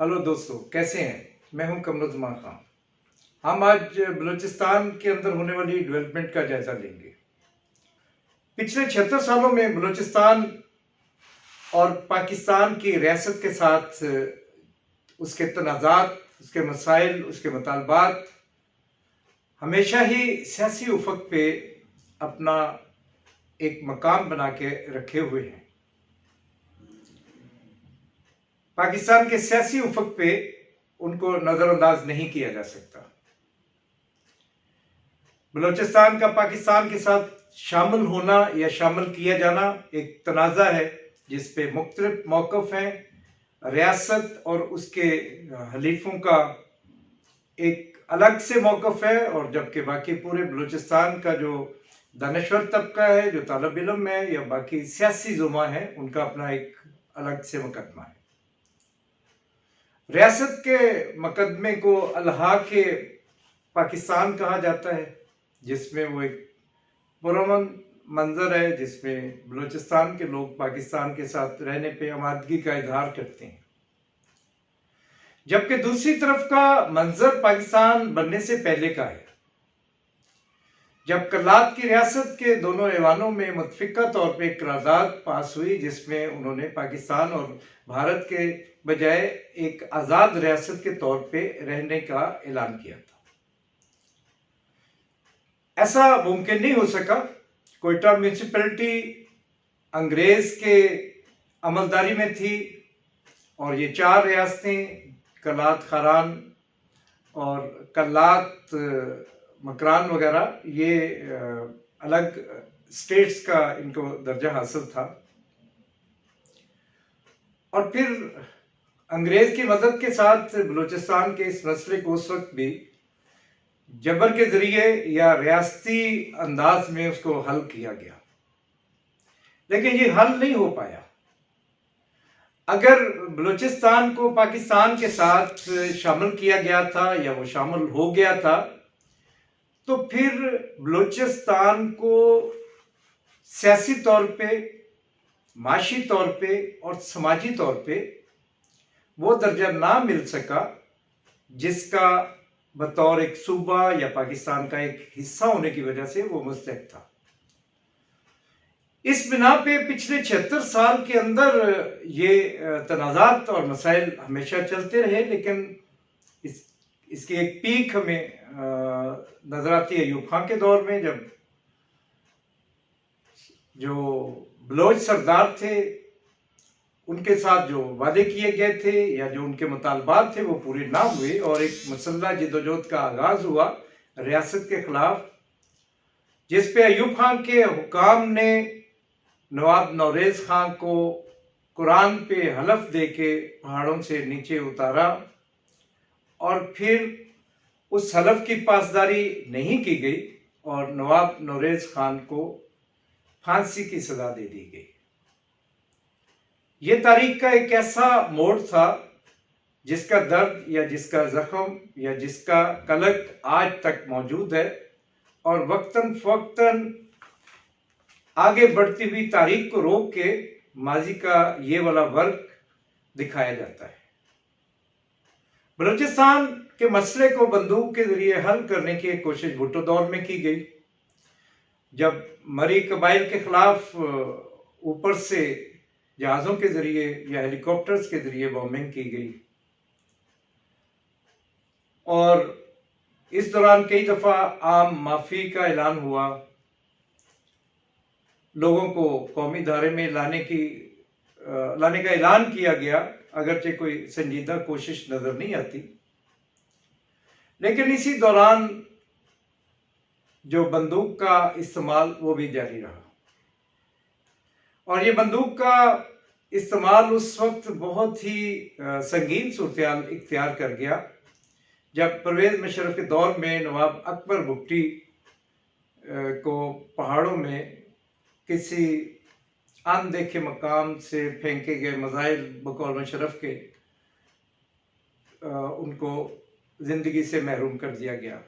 Hello दोस्तों, कैसे हैं? मैं हूं कमरुज़्ज़मान खान। हम आज बलूचिस्तान के अंदर होने वाली डेवलपमेंट का जायजा लेंगे। पिछले 76 सालों में बलूचिस्तान और पाकिस्तान की रियासत के साथ उसके तनाज़ात, उसके मसाइल, उसके मुतालबात हमेशा ही सियासी उफ़क़ पे अपना एक मकाम बना के रखे हुए हैं। पाकिस्तान के सियासी उफ़क़ पे उनको नज़रअंदाज नहीं किया जा सकता। बलूचिस्तान का पाकिस्तान के साथ शामिल होना या शामिल किया जाना एक तनाज़ा है जिस पे मुख्तलिफ मौक़िफ़ हैं। रियासत और उसके हलीफों का एक अलग से मौक़िफ़ है, और जबकि बाकी पूरे बलूचिस्तान का जो दानिशवर तबका है, जो तालिब इल्म है या बाकी सियासी ज़ुमा है, उनका अपना एक अलग से मुकदमा है। रियासत के मुकदमे को अलहाक़ पाकिस्तान कहा जाता है, जिसमें वो एक पुरअमन मंजर है जिसमें बलूचिस्तान के लोग पाकिस्तान के साथ रहने पे आमादगी का इजहार करते हैं। जबकि दूसरी तरफ का मंजर पाकिस्तान बनने से पहले का है, जब कर्लात की रियासत के दोनों ऐवानों में मुत्तफ़िक़ा तौर पर करारदाद पास हुई, जिसमें उन्होंने पाकिस्तान और भारत के बजाय एक आज़ाद रियासत के तौर पे रहने का ऐलान किया था। ऐसा मुमकिन नहीं हो सका। कोयटा म्यूनसिपैलिटी अंग्रेज़ के अमलदारी में थी, और ये 4 रियासतें कर्लात खारान और कर्लात मकरान वगैरह, ये अलग स्टेट्स का इनको दर्जा हासिल था। और फिर अंग्रेज़ की मदद के साथ बलूचिस्तान के इस मसले को उस वक्त भी जबर के ज़रिए या रियासती अंदाज में उसको हल किया गया, लेकिन ये हल नहीं हो पाया। अगर बलूचिस्तान को पाकिस्तान के साथ शामिल किया गया था या वो शामिल हो गया था, तो फिर बलूचिस्तान को सियासी तौर पे, माशी तौर पे और समाजी तौर पे वो दर्जा ना मिल सका जिसका बतौर एक सूबा या पाकिस्तान का एक हिस्सा होने की वजह से वो मुस्तहक था। इस बिना पे पिछले 76 साल के अंदर ये तनाज़ात और मसाइल हमेशा चलते रहे, लेकिन इसकी एक पीक हमें नजर आती है अयूब खान के दौर में, जब जो बलोच सरदार थे उनके साथ जो वादे किए गए थे या जो उनके मुतालबात थे वो पूरे ना हुए, और एक मुसल्लह जिद्दोजहद का आगाज हुआ रियासत के खिलाफ, जिस पे अयूब खान के हुकाम ने नवाब नौरेज़ खान को कुरान पे हलफ दे के पहाड़ों से नीचे उतारा, और फिर उस हलफ की पासदारी नहीं की गई और नवाब नौरेज़ खान को फांसी की सजा दे दी गई। ये तारीख का एक ऐसा मोड़ था जिसका दर्द या जिसका जख्म या जिसका कलक आज तक मौजूद है, और वक्तन फवक्तन आगे बढ़ती हुई तारीख को रोक के माजी का ये वाला वर्क दिखाया जाता है। बलूचिस्तान के मसले को बंदूक के जरिए हल करने की कोशिश भुट्टो दौर में की गई, जब मरी कबाइल के खिलाफ ऊपर से जहाज़ों के जरिए या हेलीकॉप्टर्स के जरिए बॉम्बिंग की गई, और इस दौरान कई दफ़ा आम माफ़ी का ऐलान हुआ, लोगों को कौमी धारे में लाने का ऐलान किया गया, अगरचे कोई संजीदा कोशिश नजर नहीं आती। लेकिन इसी दौरान जो बंदूक का इस्तेमाल वो भी जारी रहा, और ये बंदूक का इस्तेमाल उस वक्त बहुत ही संगीन सूरत इख्तियार कर गया जब परवेज़ मुशर्रफ के दौर में नवाब अकबर भुट्टी को पहाड़ों में किसी अनदेखे मकाम से फेंके गए मज़ाइल बकौल मुशर्रफ के उनको ज़िंदगी से महरूम कर दिया गया,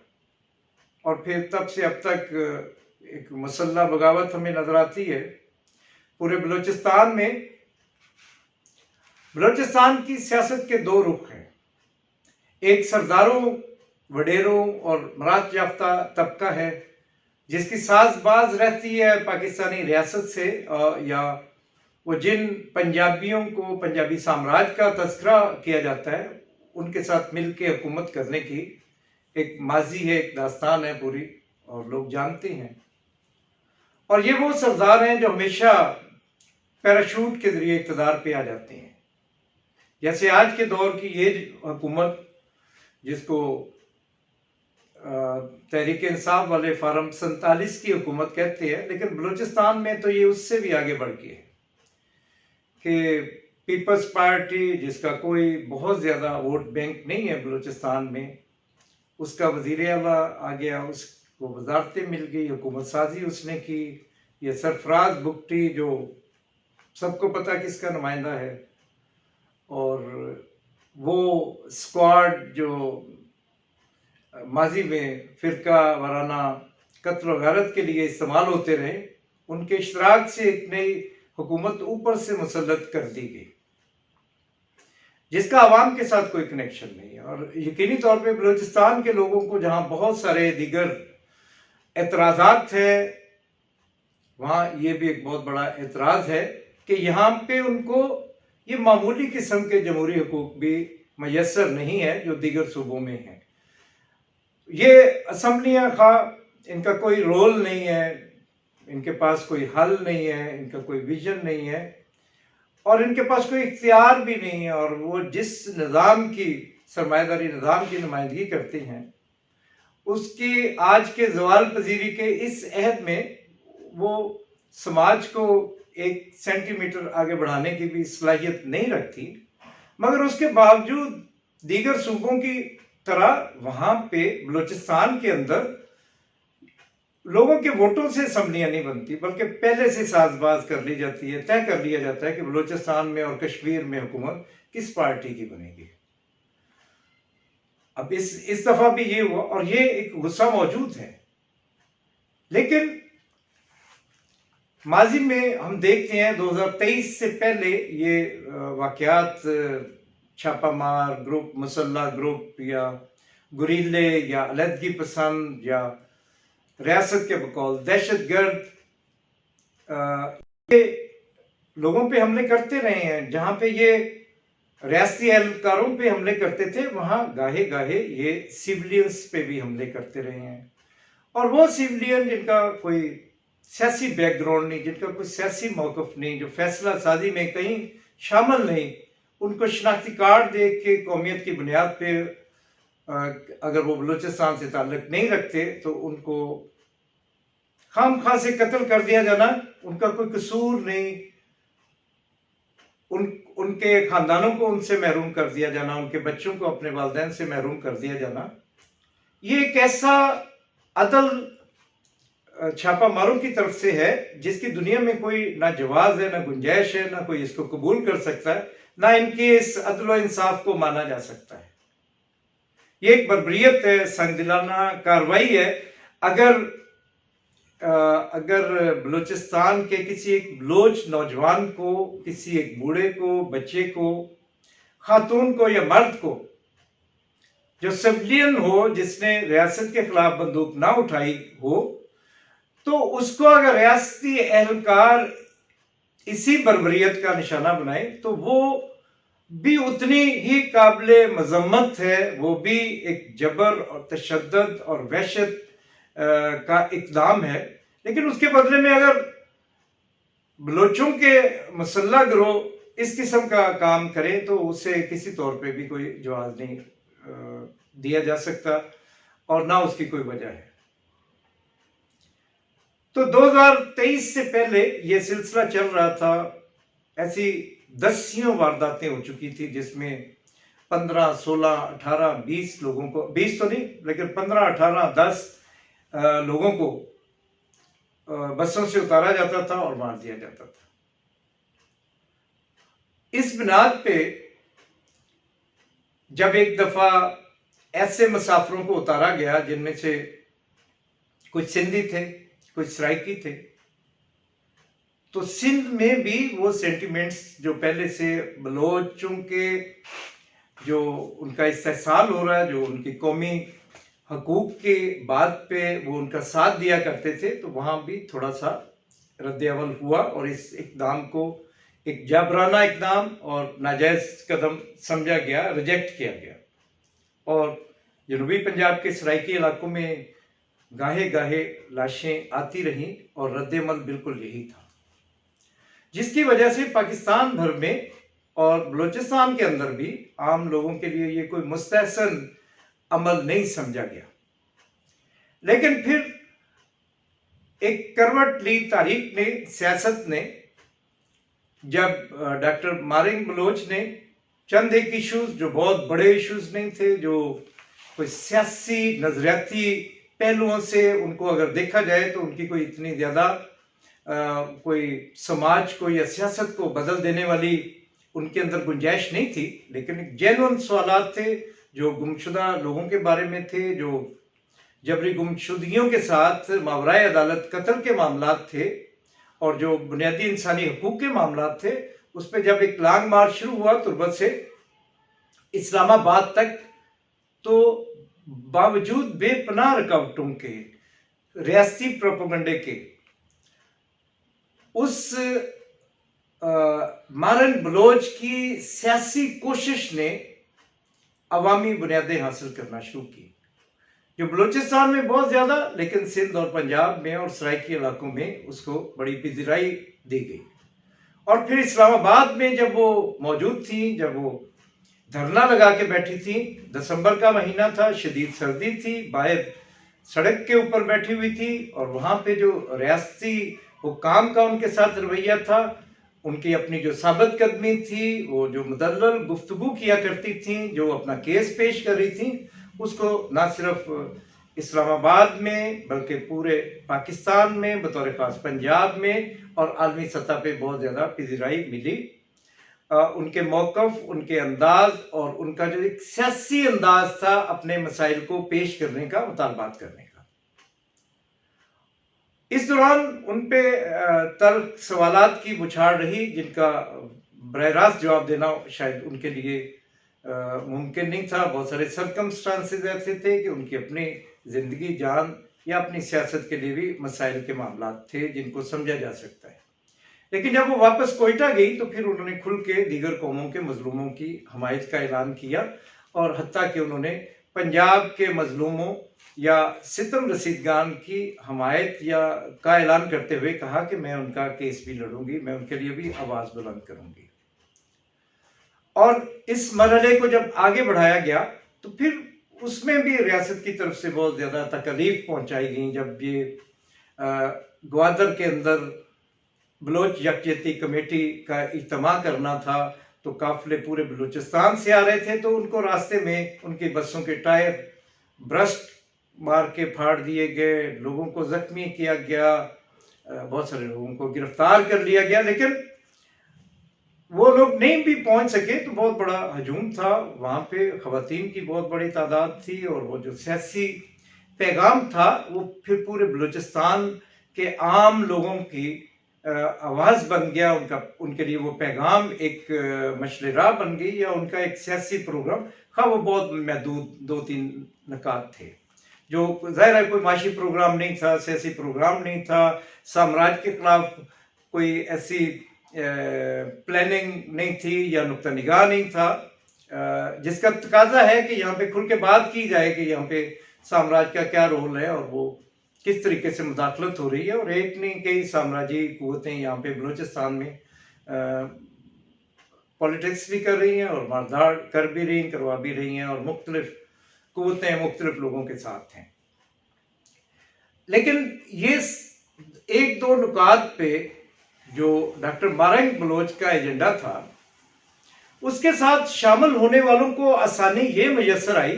और फिर तब से अब तक एक मुसल्लह बगावत हमें नजर आती है पूरे बलूचिस्तान में। बलूचिस्तान की सियासत के दो रुख हैं। एक सरदारों, वडेरों और मराठ याफ्ता तबका है जिसकी साजबाज रहती है पाकिस्तानी रियासत से, या वो जिन पंजाबियों को पंजाबी साम्राज्य का तस्करा किया जाता है उनके साथ मिलकर हुकूमत करने की एक माजी है, एक दास्तान है पूरी, और लोग जानते हैं। और ये वो सरदार हैं जो हमेशा पैराशूट के जरिए इक़्तिदार पे आ जाते हैं। जैसे आज के दौर की ये हुकूमत जिसको तहरीक इंसाफ वाले फार्म 47 की हुकूमत कहते हैं, लेकिन बलूचिस्तान में तो ये उससे भी आगे बढ़ गई है कि पीपल्स पार्टी, जिसका कोई बहुत ज़्यादा वोट बैंक नहीं है बलूचिस्तान में, उसका वज़ीर आला आ गया, उसको वजारतें मिल गई, हुकूमत साजी उसने की। ये सरफराज बुगटी जो सबको पता किसका नुमाइंदा है, और वो स्क्वाड जो माजी में फिरका वाराना कत्ल व गारत के लिए इस्तेमाल होते रहे, उनके इश्तराक से एक नई हुकूमत ऊपर से मुसल्लत कर दी गई जिसका आवाम के साथ कोई कनेक्शन नहीं है। और यकीनी तौर पे बलूचिस्तान के लोगों को जहां बहुत सारे दीगर एतराज़ात है, वहां ये भी एक बहुत बड़ा एतराज़ है कि यहाँ पे उनको ये मामूली किस्म के जमहूरी हुकूक भी मैसर नहीं है जो दीगर सूबों में हैं। ये असम्बलियाँ खा इनका कोई रोल नहीं है, इनके पास कोई हल नहीं है, इनका कोई विजन नहीं है, और इनके पास कोई इख्तियार भी नहीं है। और वो जिस निज़ाम की, सरमायादारी निज़ाम की नुमाइंदगी करते हैं, उसकी आज के ज़वाल पजीरी के इस अहद में वो समाज को 1 सेंटीमीटर आगे बढ़ाने की भी सलाहियत नहीं रखती। मगर उसके बावजूद दीगर सूबों की तरह वहाँ पे बलूचिस्तान के अंदर लोगों के वोटों से असम्बलियाँ नहीं बनती, बल्कि पहले से साजबाज कर ली जाती है, तय कर लिया जाता है कि बलूचिस्तान में और कश्मीर में हुकूमत किस पार्टी की बनेगी। अब इस दफा भी ये हुआ, और ये एक गुस्सा मौजूद है। लेकिन माजी में हम देखते हैं 2023 से पहले ये वाकयात, छापामार ग्रुप, मुसल्ला ग्रुप, या गुरीले, या अलहदगी पसंद, या रियासत के बकौल दहशतगर्द, ये लोगों पे हमले करते रहे हैं। जहाँ पे ये रियासती एहलकारों पे हमले करते थे, वहाँ गाहे गाहे ये सिविलियंस पे भी हमले करते रहे हैं। और वो सिविलियन जिनका कोई सियासी बैकग्राउंड नहीं, जिनका कोई सियासी मौक़िफ़ नहीं, जो फैसला साजी में कहीं शामिल नहीं, उनको शनाख्ती कार्ड देख के कौमियत की बुनियाद पे अगर वो बलूचिस्तान से ताल्लुक़ नहीं रखते तो उनको खामखा से कत्ल कर दिया जाना, उनका कोई कसूर नहीं, उनके ख़ानदानों को उनसे महरूम कर दिया जाना, उनके बच्चों को अपने वालिदैन से महरूम कर दिया जाना, ये एक ऐसा अदल छापामारों की तरफ से है जिसकी दुनिया में कोई ना जवाज़ है, ना गुंजाइश है, ना कोई इसको कबूल कर सकता है, ना इनके इस अदल व इंसाफ को माना जा सकता है। ये एक बर्बरियत है, संगदिलाना कार्रवाई है। अगर बलूचिस्तान के किसी एक बलोच नौजवान को, किसी एक बूढ़े को, बच्चे को, खातून को या मर्द को जो सिविलियन हो, जिसने रियासत के खिलाफ बंदूक ना उठाई हो, तो उसको अगर रियासती एहलकार इसी बर्बरियत का निशाना बनाए तो वो भी उतनी ही काबिले मजम्मत है, वो भी एक जबर और तशद्दुद और वहशत का इक़दाम है। लेकिन उसके बदले में अगर बलोचों के मुसल्ला गिरोह इस किस्म का काम करें तो उसे किसी तौर पे भी कोई जवाब नहीं दिया जा सकता, और ना उसकी कोई वजह है। तो 2023 से पहले ये सिलसिला चल रहा था, ऐसी दसियों वारदातें हो चुकी थी जिसमें 15, 16, 18, 20 लोगों को, 20 तो नहीं लेकिन 15, 18, 10 लोगों को बसों से उतारा जाता था और मार दिया जाता था। इस बुनियाद पे जब एक दफा ऐसे मुसाफिरों को उतारा गया जिनमें से कुछ सिंधी थे, कुछ सराइकी थे, तो सिंध में भी वो सेंटिमेंट्स जो पहले से बलोचों के जो उनका इस्तेहसाल हो रहा है, जो उनकी कौमी हकूक के बात पे वो उनका साथ दिया करते थे, तो वहाँ भी थोड़ा सा रद्द-ए-अमल हुआ और इस इक़दाम को एक जाबराना इक़दाम और नाजायज़ कदम समझा गया, रिजेक्ट किया गया। और जनूबी पंजाब के सराइकी इलाकों में गाहे-गाहे लाशें आती रहीं और रद्द-ए-अमल बिल्कुल यही था, जिसकी वजह से पाकिस्तान भर में और बलूचिस्तान के अंदर भी आम लोगों के लिए ये कोई मुस्तहसन अमल नहीं समझा गया। लेकिन फिर एक करवट ली तारीख ने, सियासत ने, जब डॉक्टर मारिंग बलोच ने चंद एक इश्यूज जो बहुत बड़े इश्यूज नहीं थे, जो कोई सियासी नजरियाती पहलुओं से उनको अगर देखा जाए तो उनकी कोई इतनी ज़्यादा कोई समाज को या सियासत को बदल देने वाली उनके अंदर गुंजाइश नहीं थी, लेकिन जेन्युइन सवालात थे जो गुमशुदा लोगों के बारे में थे, जो जबरी गुमशुदगियों के साथ मावराए अदालत कत्ल के मामलात थे और जो बुनियादी इंसानी हकूक के मामलात थे। उस पर जब एक लॉन्ग मार्च शुरू हुआ तुर्बत से इस्लामाबाद तक, तो बावजूद बेपनाह रुकावटों के, रियासती प्रोपेगेंडे के, उस मारन बलोच की सियासी कोशिश ने अवामी बुनियादें हासिल करना शुरू की, जो बलूचिस्तान में बहुत ज़्यादा, लेकिन सिंध और पंजाब में और सराइकी इलाकों में उसको बड़ी पजीराई दी गई। और फिर इस्लामाबाद में जब वो मौजूद थी, जब वो धरना लगा के बैठी थी, दिसंबर का महीना था, शदीद सर्दी थी, बाहर सड़क के ऊपर बैठी हुई थी और वहाँ पे जो रियासती हुक्काम का उनके साथ रवैया था, उनकी अपनी जो साबित कदमी थी, वो जो मुदल्लल गुफ्तगू किया करती थी, जो अपना केस पेश कर रही थी, उसको ना सिर्फ इस्लामाबाद में बल्कि पूरे पाकिस्तान में, बतौर खास पंजाब में और आलमी सतह पे बहुत ज़्यादा पजीराई मिली। उनके मौक़िफ़, उनके अंदाज और उनका जो एक सियासी अंदाज था अपने मसाइल को पेश करने का, मुतालबात करने का। इस दौरान उन पे तल्ख सवालात की बुछाड़ रही, जिनका बरह रास्त जवाब देना शायद उनके लिए मुमकिन नहीं था। बहुत सारे सर्कमस्टांसेस ऐसे थे कि उनकी अपनी ज़िंदगी, जान या अपनी सियासत के लिए भी मसाइल के मामलात थे जिनको समझा जा सकता है। लेकिन जब वो वापस कोयटा गई तो फिर उन्होंने खुल के दीगर कौमों के मजलूमों की हमायत का ऐलान किया और हत्ता कि उन्होंने पंजाब के मजलूमों या सितम रसीदगान की हमायत या का ऐलान करते हुए कहा कि मैं उनका केस भी लड़ूंगी, मैं उनके लिए भी आवाज़ बुलंद करूंगी। और इस मरहले को जब आगे बढ़ाया गया तो फिर उसमें भी रियासत की तरफ से बहुत ज़्यादा तकलीफ पहुंचाई गई। जब ये ग्वादर के अंदर बलोच यकजहती कमेटी का इज्तिमा करना था तो काफिले पूरे बलूचिस्तान से आ रहे थे, तो उनको रास्ते में उनकी बसों के टायर ब्रस्ट मार के फाड़ दिए गए, लोगों को जख्मी किया गया, बहुत सारे लोगों को गिरफ्तार कर लिया गया। लेकिन वो लोग नहीं भी पहुंच सके तो बहुत बड़ा हजूम था वहाँ पे, ख़वातीन की बहुत बड़ी तादाद थी और वो जो सियासी पैगाम था वो फिर पूरे बलूचिस्तान के आम लोगों की आवाज़ बन गया। उनके लिए वो पैगाम एक मशले राह बन गई या उनका एक सियासी प्रोग्राम। हाँ, वो बहुत महदूद 2-3 नकात थे जो ज़ाहिर है कोई माशी प्रोग्राम नहीं था, सियासी प्रोग्राम नहीं था, साम्राज्य के खिलाफ कोई ऐसी प्लानिंग नहीं थी या नुक्ता निगाह नहीं था, जिसका तकाजा है कि यहाँ पे खुल के बात की जाए कि यहाँ पे साम्राज्य का क्या रोल है और वो किस तरीके से मुदाखलत हो रही है। और एक नहीं कई साम्राज्यी कुव्वतें यहाँ पे बलूचिस्तान में पॉलिटिक्स भी कर रही हैं और मारधाड़ कर भी रही, करवा भी रही हैं और मुख्तलिफ कुव्वतें मुख्तलिफ लोगों के साथ हैं। लेकिन ये 1-2 नुकात पे जो डॉक्टर मारिंग बलोच का एजेंडा था, उसके साथ शामिल होने वालों को आसानी ये मैसर आई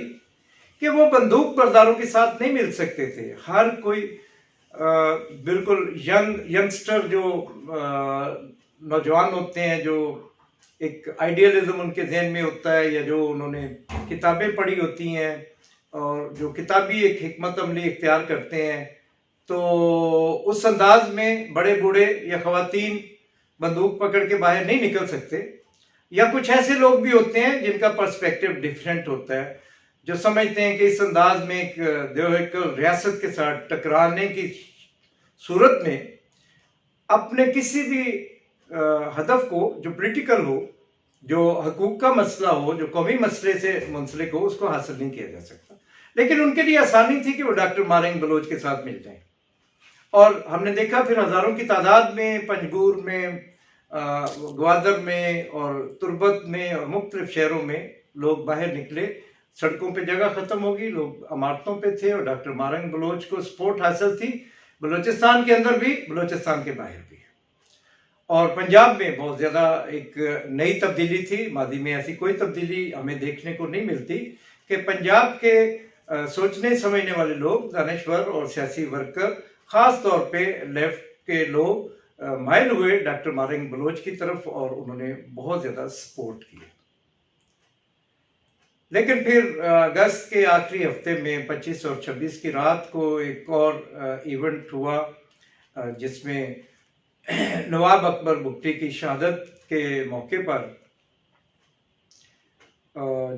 कि वो बंदूक बरदारों के साथ नहीं मिल सकते थे। हर कोई बिल्कुल यंगस्टर जो नौजवान होते हैं, जो एक आइडियलिज्म उनके जहन में होता है या जो उन्होंने किताबें पढ़ी होती हैं और जो किताबी एक हिकमत अमली इख्तियार करते हैं, तो उस अंदाज में बड़े बूढ़े या खवातीन बंदूक पकड़ के बाहर नहीं निकल सकते, या कुछ ऐसे लोग भी होते हैं जिनका पर्सपेक्टिव डिफरेंट होता है, जो समझते हैं कि इस अंदाज में एक देवहिकल रियासत के साथ टकराने की सूरत में अपने किसी भी हदफ को, जो पॉलिटिकल हो, जो हकूक का मसला हो, जो कौमी मसले से मुंसलिक हो, उसको हासिल नहीं किया जा सकता। लेकिन उनके लिए आसानी थी कि वो डॉक्टर मारिंग बलोच के साथ मिल जाएं, और हमने देखा फिर हजारों की तादाद में पंजगुर में, ग्वादर में और तुर्बत में और मुख्तलिफ शहरों में लोग बाहर निकले। सड़कों पे जगह खत्म होगी, लोग इमारतों पे थे, और डॉक्टर मारिंग बलोच को सपोर्ट हासिल थी, बलोचिस्तान के अंदर भी, बलोचिस्तान के बाहर भी। और पंजाब में बहुत ज़्यादा एक नई तब्दीली थी। मादी में ऐसी कोई तब्दीली हमें देखने को नहीं मिलती कि पंजाब के सोचने समझने वाले लोग, दानिश्वर और सियासी वर्कर, ख़ास तौर पे लेफ्ट के लोग माइल हुए डॉक्टर मारिंग बलोच की तरफ, और उन्होंने बहुत ज़्यादा सपोर्ट किया। लेकिन फिर अगस्त के आखिरी हफ्ते में 25 और 26 की रात को एक और इवेंट हुआ, जिसमें नवाब अकबर भुट्टी की शहादत के मौके पर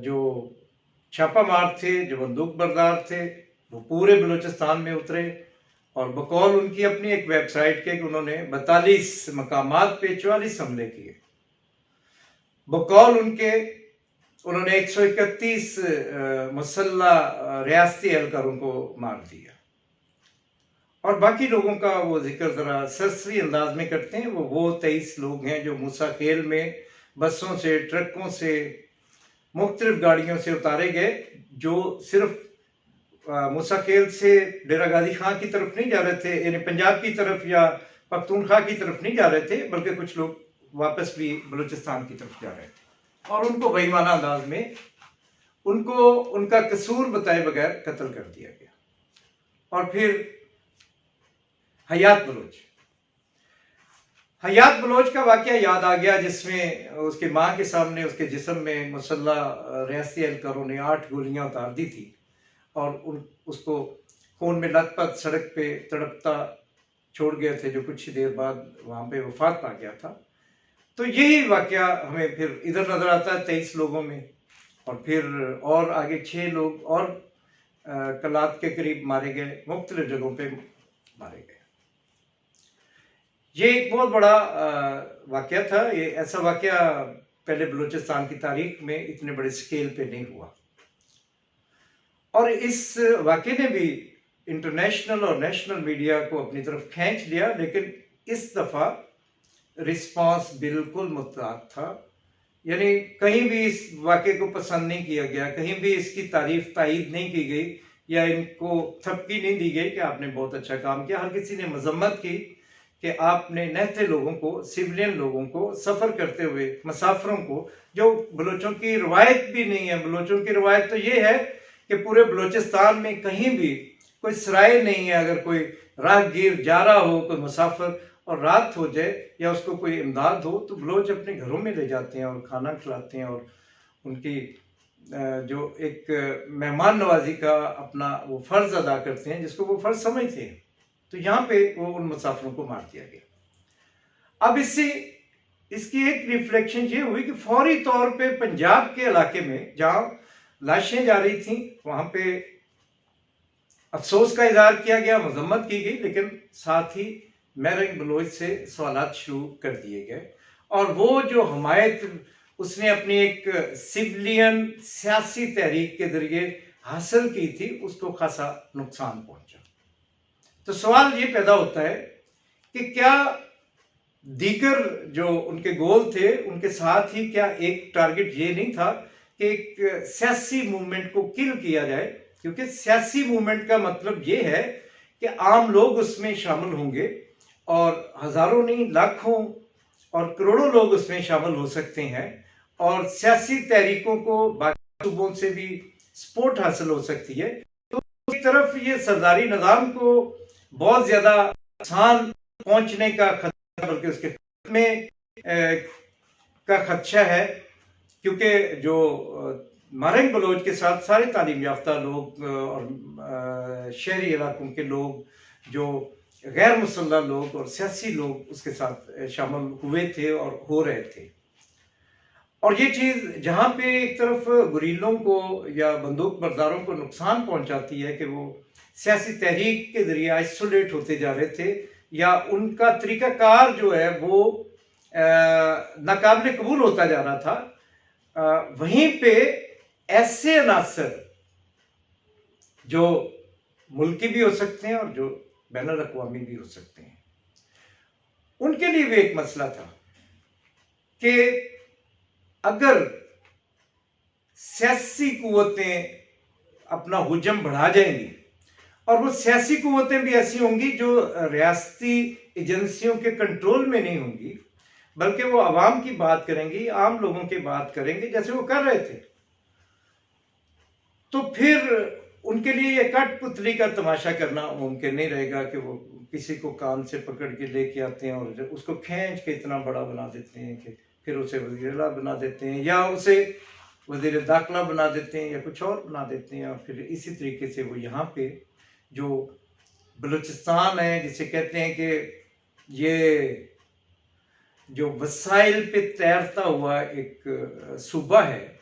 जो छापामार थे, जो बंदूक बरदार थे, वो पूरे बलूचिस्तान में उतरे, और बकौल उनकी अपनी एक वेबसाइट के उन्होंने 42 मकामात पे 44 हमले किए। बकौल उन्होंने 131 मुसल्ला रियासती एहलकारों को मार दिया। और बाकी लोगों का वो जिक्र जरा सरसरी अंदाज में करते हैं। वो 23 लोग हैं जो मूसा खेल में बसों से, ट्रकों से, मुख्तलिफ गाड़ियों से उतारे गए, जो सिर्फ मूसा खेल से डेरा गाजी खां की तरफ नहीं जा रहे थे, यानी पंजाब की तरफ या पख्तूनख्वा की तरफ नहीं जा रहे थे, बल्कि कुछ लोग वापस भी बलूचिस्तान की तरफ जा रहे थे। और उनको बेईमाना अंदाज में उनको उनका कसूर बताए बगैर कत्ल कर दिया गया। और फिर हयात बलोच का वाकया याद आ गया, जिसमें उसके माँ के सामने उसके जिस्म में मुसल्ला रियासती एहलकारों ने 8 गोलियां उतार दी थी, और उसको खून में लथपथ सड़क पे तड़पता छोड़ गए थे, जो कुछ ही देर बाद वहाँ पे वफात पा गया था। तो यही वाकया हमें फिर इधर नजर आता है 23 लोगों में, और फिर और आगे 6 लोग और कलात के करीब मारे गए, मुख्तलिफ जगहों पे मारे गए। ये एक बहुत बड़ा वाकया था। ये ऐसा वाकया पहले बलूचिस्तान की तारीख में इतने बड़े स्केल पे नहीं हुआ, और इस वाकये ने भी इंटरनेशनल और नेशनल मीडिया को अपनी तरफ खींच लिया। लेकिन इस दफ़ा रिस्पांस बिल्कुल मुतलाक था, यानी कहीं भी इस वाकये को पसंद नहीं किया गया, कहीं भी इसकी तारीफ तायीद नहीं की गई, या इनको थपकी नहीं दी गई कि आपने बहुत अच्छा काम किया। हर किसी ने मजम्मत की कि आपने नहते लोगों को, सिविलियन लोगों को, सफ़र करते हुए मुसाफिरों को, जो बलोचों की रवायत भी नहीं है। बलोचों की रवायत तो ये है कि पूरे बलूचिस्तान में कहीं भी कोई सराय नहीं है, अगर कोई राहगीर जा रहा हो, कोई मुसाफिर, और रात हो जाए या उसको कोई इमदाद हो, तो बलोच अपने घरों में ले जाते हैं और खाना खिलाते हैं, और उनकी जो एक मेहमान नवाजी का अपना वो फ़र्ज़ अदा करते हैं, जिसको वो फ़र्ज़ समझते हैं। तो यहाँ पे वो उन मुसाफिरों को मार दिया गया। अब इसकी एक रिफ्लेक्शन ये हुई कि फौरी तौर पे पंजाब के इलाके में जहाँ लाशें जा रही थी, वहाँ पे अफसोस का इजहार किया गया, मजम्मत की गई, लेकिन साथ ही मारिंग बलोच से सवालात शुरू कर दिए गए। और वो जो हमायत उसने अपनी एक सिविलियन सियासी तहरीक के जरिए हासिल की थी, उसको खासा नुकसान पहुंचा। तो सवाल ये पैदा होता है कि क्या दीगर जो उनके गोल थे, उनके साथ ही क्या एक टारगेट ये नहीं था कि एक सियासी मूवमेंट को किल किया जाए? क्योंकि सियासी मूवमेंट का मतलब ये है कि आम लोग उसमें शामिल होंगे, और हजारों नहीं, लाखों और करोड़ों लोग उसमें शामिल हो सकते हैं, और सियासी तहरीकों को बाकी सूबों से भी सपोर्ट हासिल हो सकती है। तो एक तरफ ये सरदारी निज़ाम को बहुत ज्यादा आसान पहुंचने का खतरा, बल्कि उसके में का खदशा है, क्योंकि जो मारिंग बलोच के साथ सारे तालीम याफ्ता लोग और शहरी इलाकों के लोग जो गैर मुसल्लह लोग और सियासी लोग उसके साथ शामिल हुए थे और हो रहे थे। और ये चीज़ जहाँ पे एक तरफ गुरीलों को या बंदूक बरदारों को नुकसान पहुंचाती है कि वो सियासी तहरीक के जरिए आइसोलेट होते जा रहे थे, या उनका तरीकाकार जो है वो नाकाबिल कबूल होता जा रहा था, वहीं पे ऐसे अनासर जो मुल्की भी हो सकते हैं और जो बैनुल अक़वामी भी हो सकते हैं, उनके लिए भी एक मसला था कि अगर सियासी कुव्वतें अपना हुजम बढ़ा जाएंगी, और वो सियासी कुव्वतें भी ऐसी होंगी जो रियासती एजेंसियों के कंट्रोल में नहीं होंगी, बल्कि वो आवाम की बात करेंगी, आम लोगों की बात करेंगे जैसे वो कर रहे थे, तो फिर उनके लिए ये कठपुतली का तमाशा करना मुमकिन नहीं रहेगा कि वो किसी को कान से पकड़ के लेके आते हैं और उसको खींच के इतना बड़ा बना देते हैं कि फिर उसे वज़ीर-ए-आला बना देते हैं, या उसे वज़ीर दाखिला बना देते हैं, या कुछ और बना देते हैं। और फिर इसी तरीके से वो यहाँ पे जो बलूचिस्तान है, जिसे कहते हैं कि ये जो वसाइल पे तैरता हुआ एक सूबा है,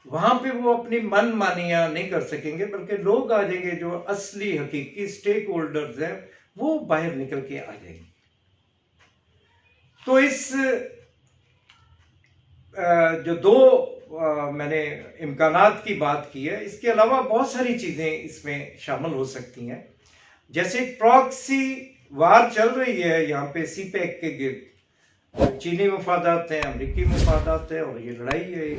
वहाँ पे वो अपनी मन मानियाँ नहीं कर सकेंगे, बल्कि लोग आ जाएंगे जो असली हकीकी स्टेक होल्डर्स हैं, वो बाहर निकल के आ जाएंगे। तो इस जो दो मैंने इम्कानात की बात की है, इसके अलावा बहुत सारी चीज़ें इसमें शामिल हो सकती हैं। जैसे प्रॉक्सी वार चल रही है यहाँ पे सीपैक के गिर्द, चीनी मफादात हैं, अमरीकी मफादात है, और ये लड़ाई है।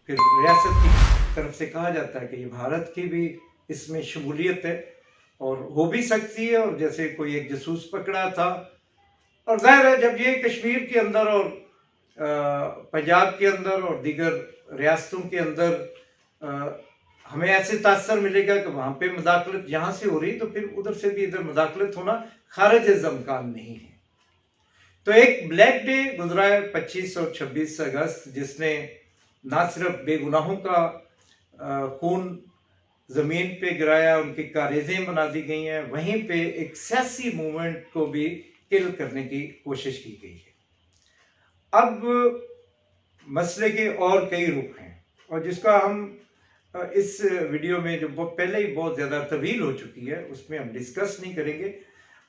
फिर रियासत की तरफ से कहा जाता है कि ये भारत की भी इसमें शमूलियत है और हो भी सकती है, और जैसे कोई एक जासूस पकड़ा था। और जाहिर है जब ये कश्मीर के अंदर और पंजाब के अंदर और दीगर रियासतों के अंदर हमें ऐसे तासर मिलेगा कि वहाँ पे मुदाखलत यहाँ से हो रही, तो फिर उधर से भी इधर मुदाखलत होना खारिज इम्कान नहीं है। तो एक ब्लैक डे गुजरा है 25 और 26 अगस्त, जिसने ना सिर्फ बेगुनाहों का खून ज़मीन पे गिराया, उनकी कारेज़ें बना दी गई हैं, वहीं पे एक सियासी मूवमेंट को भी किल करने की कोशिश की गई है। अब मसले के और कई रुख हैं, और जिसका हम इस वीडियो में जो पहले ही बहुत ज़्यादा तवील हो चुकी है उसमें हम डिस्कस नहीं करेंगे,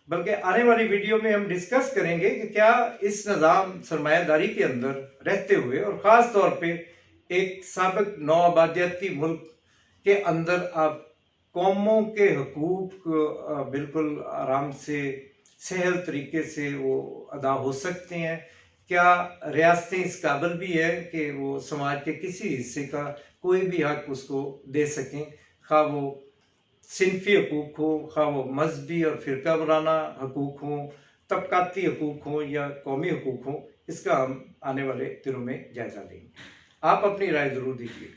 बल्कि आने वाली वीडियो में हम डिस्कस करेंगे कि क्या इस निज़ाम सरमायादारी के अंदर रहते हुए, और ख़ास तौर पे एक साबिक नौआबादियाती मुल्क के अंदर आप कौमों के हकूक़ बिल्कुल आराम से सहल तरीके से वो अदा हो सकते हैं? क्या रियासतें इस काबिल भी है कि वो समाज के किसी हिस्से का कोई भी हक उसको दे सकें, खा वो सिनफी हकूक़ हो, खा वो मजहबी और फ़िरका वाराना हकूक़ हों, तबकाती हकूक़ हों या कौमी हकूक़ हों? इसका हम आने वाले दिनों में जायज़ा लेंगे। आप अपनी राय ज़रूर दीजिए।